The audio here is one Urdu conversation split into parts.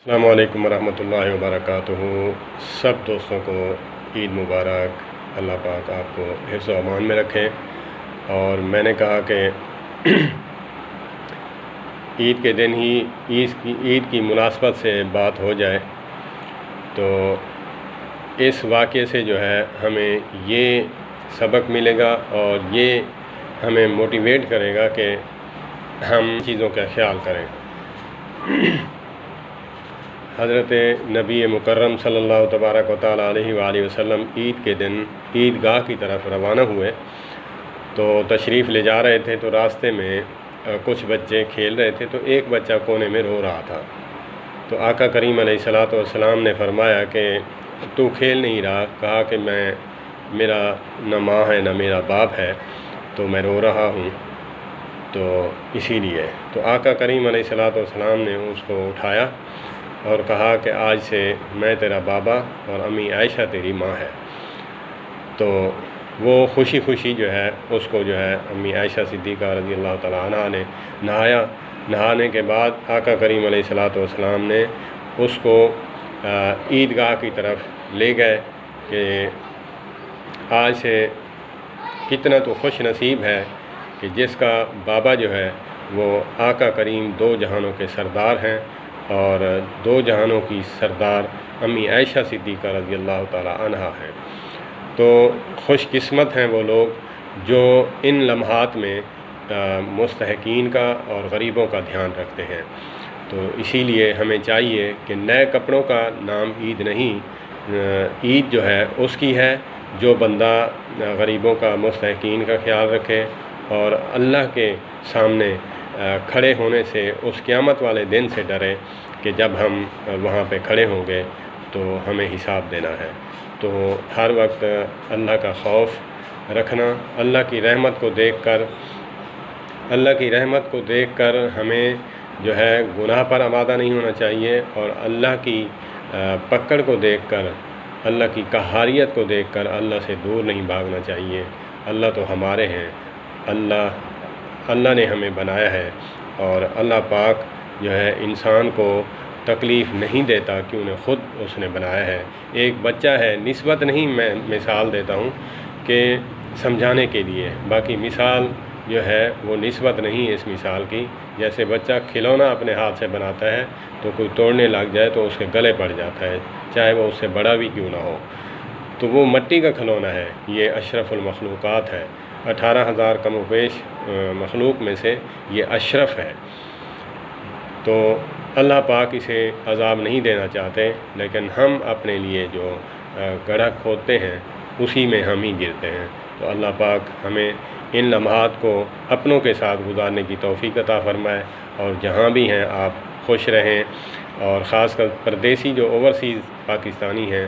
السلام علیکم ورحمۃ اللہ وبرکاتہ۔ سب دوستوں کو عید مبارک۔ اللہ پاک آپ کو حفظ و امان میں رکھیں۔ اور میں نے کہا کہ عید کے دن ہی عید کی مناسبت سے بات ہو جائے، تو اس واقعے سے جو ہے ہمیں یہ سبق ملے گا اور یہ ہمیں موٹیویٹ کرے گا کہ ہم چیزوں کا خیال کریں۔ حضرت نبی مکرم صلی اللہ تبارک و تعالیٰ علیہ وآلہ وسلم عید کے دن عیدگاہ کی طرف روانہ ہوئے، تو تشریف لے جا رہے تھے، تو راستے میں کچھ بچے کھیل رہے تھے، تو ایک بچہ کونے میں رو رہا تھا۔ تو آقا کریم علیہ السلام نے فرمایا کہ تو کھیل نہیں رہا؟ کہا کہ میرا نہ ماں ہے نہ میرا باپ ہے، تو میں رو رہا ہوں، تو اسی لیے۔ تو آقا کریم علیہ السلام نے اس کو اٹھایا اور کہا کہ آج سے میں تیرا بابا اور امی عائشہ تیری ماں ہے۔ تو وہ خوشی خوشی جو ہے اس کو جو ہے امی عائشہ صدیقہ رضی اللہ تعالیٰ عنہ نے نہایا۔ نہانے کے بعد آقا کریم علیہ السلام نے اس کو عیدگاہ کی طرف لے گئے کہ آج سے کتنا تو خوش نصیب ہے کہ جس کا بابا جو ہے وہ آقا کریم دو جہانوں کے سردار ہیں، اور دو جہانوں کی سردار امی عائشہ صدیقہ رضی اللہ تعالیٰ عنہ ہیں۔ تو خوش قسمت ہیں وہ لوگ جو ان لمحات میں مستحقین کا اور غریبوں کا دھیان رکھتے ہیں۔ تو اسی لیے ہمیں چاہیے کہ نئے کپڑوں کا نام عید نہیں، عید جو ہے اس کی ہے جو بندہ غریبوں کا مستحقین کا خیال رکھے اور اللہ کے سامنے کھڑے ہونے سے اس قیامت والے دن سے ڈرے کہ جب ہم وہاں پہ کھڑے ہوں گے تو ہمیں حساب دینا ہے۔ تو ہر وقت اللہ کا خوف رکھنا، اللہ کی رحمت کو دیکھ کر ہمیں جو ہے گناہ پر آمادہ نہیں ہونا چاہیے، اور اللہ کی پکڑ کو دیکھ کر، اللہ کی قہاریت کو دیکھ کر اللہ سے دور نہیں بھاگنا چاہیے۔ اللہ تو ہمارے ہیں، اللہ نے ہمیں بنایا ہے، اور اللہ پاک جو ہے انسان کو تکلیف نہیں دیتا کہ انہیں خود اس نے بنایا ہے۔ ایک بچہ ہے، نسبت نہیں، میں مثال دیتا ہوں کہ سمجھانے کے لیے، باقی مثال جو ہے وہ نسبت نہیں اس مثال کی۔ جیسے بچہ کھلونا اپنے ہاتھ سے بناتا ہے تو کوئی توڑنے لگ جائے تو اس کے گلے پڑ جاتا ہے، چاہے وہ اس سے بڑا بھی کیوں نہ ہو۔ تو وہ مٹی کا کھلونا ہے، یہ اشرف المخلوقات ہے، 18,000 کم و بیش مخلوق میں سے یہ اشرف ہے۔ تو اللہ پاک اسے عذاب نہیں دینا چاہتے، لیکن ہم اپنے لیے جو گڑھا کھودتے ہیں اسی میں ہم ہی گرتے ہیں۔ تو اللہ پاک ہمیں ان لمحات کو اپنوں کے ساتھ گزارنے کی توفیق عطا فرمائے، اور جہاں بھی ہیں آپ خوش رہیں، اور خاص کر پردیسی جو اوورسیز پاکستانی ہیں،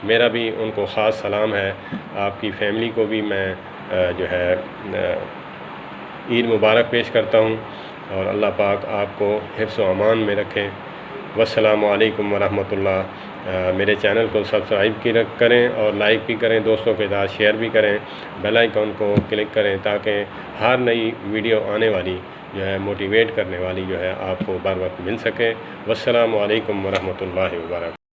میرا بھی ان کو خاص سلام ہے۔ آپ کی فیملی کو بھی میں جو ہے عید مبارک پیش کرتا ہوں، اور اللہ پاک آپ کو حفظ و امان میں رکھیں۔ والسلام علیکم ورحمۃ اللہ۔ میرے چینل کو سبسکرائب کریں اور لائک بھی کریں، دوستوں کے ساتھ شیئر بھی کریں، بیل آئیکن کو کلک کریں تاکہ ہر نئی ویڈیو آنے والی جو ہے موٹیویٹ کرنے والی جو ہے آپ کو بر وقت مل سکے۔ والسلام علیکم ورحمۃ اللہ وبرکاتہ۔